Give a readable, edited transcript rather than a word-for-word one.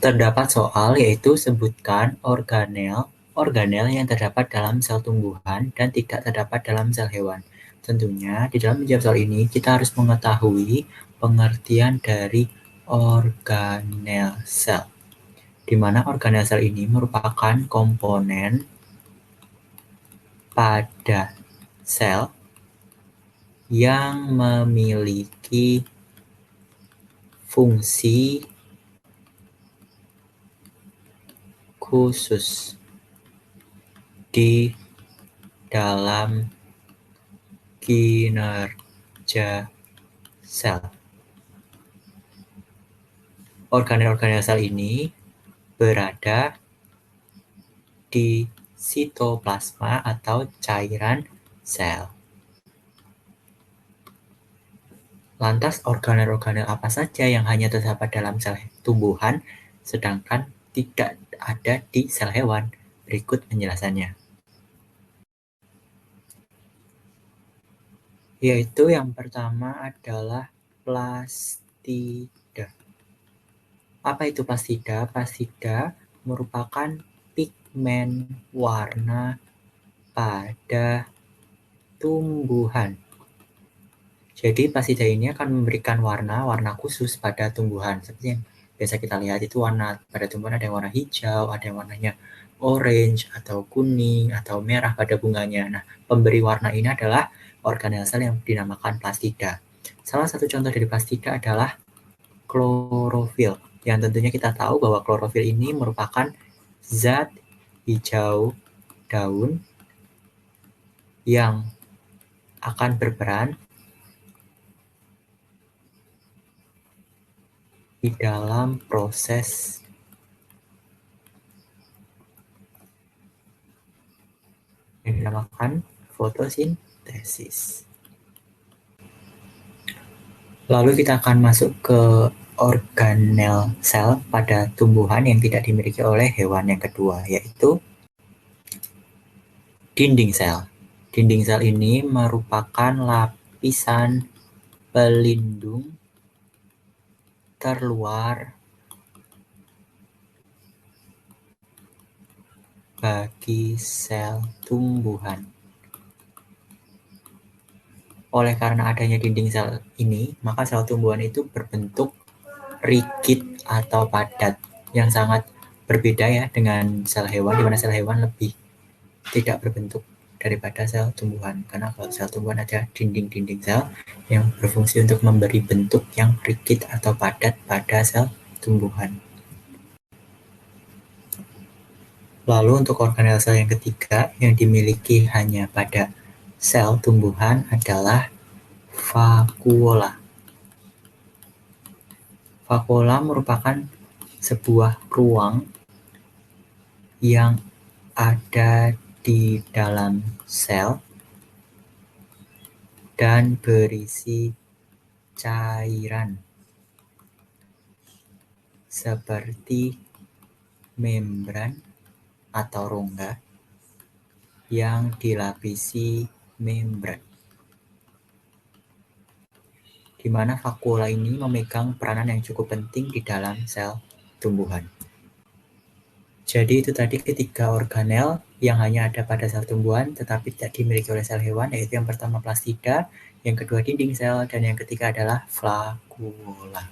Terdapat soal yaitu sebutkan organel yang terdapat dalam sel tumbuhan dan tidak terdapat dalam sel hewan. Tentunya di dalam menjawab soal ini kita harus mengetahui pengertian dari organel sel, di mana organel sel ini merupakan komponen pada sel yang memiliki fungsi khusus di dalam kinerja sel. Organel-organel sel ini berada di sitoplasma atau cairan sel. Lantas organel-organel apa saja yang hanya terdapat dalam sel tumbuhan sedangkan tidak ada di sel hewan? Berikut penjelasannya. Yaitu yang pertama adalah plastida. Apa itu plastida? Plastida merupakan pigmen warna pada tumbuhan. Jadi plastida ini akan memberikan warna khusus pada tumbuhan. Seperti yang biasa kita lihat itu warna pada tumbuhan ada yang warna hijau, ada yang warnanya orange atau kuning atau merah pada bunganya. Nah, pemberi warna ini adalah organel sel yang dinamakan plastida. Salah satu contoh dari plastida adalah klorofil. Yang tentunya kita tahu bahwa klorofil ini merupakan zat hijau daun yang akan berperan di dalam proses yang dinamakan fotosintesis. Lalu kita akan masuk ke organel sel pada tumbuhan yang tidak dimiliki oleh hewan yang kedua, yaitu dinding sel. Dinding sel ini merupakan lapisan pelindung terluar bagi sel tumbuhan. Oleh karena adanya dinding sel ini, maka sel tumbuhan itu berbentuk rigid atau padat, yang sangat berbeda ya dengan sel hewan, di mana sel hewan lebih tidak berbentuk daripada sel tumbuhan. Karena kalau sel tumbuhan ada dinding-dinding sel yang berfungsi untuk memberi bentuk yang rigid atau padat pada sel tumbuhan. Lalu untuk organel sel yang ketiga yang dimiliki hanya pada sel tumbuhan adalah vakuola. Vakuola merupakan sebuah ruang yang ada di dalam sel dan berisi cairan seperti membran atau rongga yang dilapisi membran, di mana vakuola ini memegang peranan yang cukup penting di dalam sel tumbuhan. Jadi itu tadi ketiga organel yang hanya ada pada sel tumbuhan tetapi tidak dimiliki oleh sel hewan, yaitu yang pertama plastida, yang kedua dinding sel, dan yang ketiga adalah vakuola.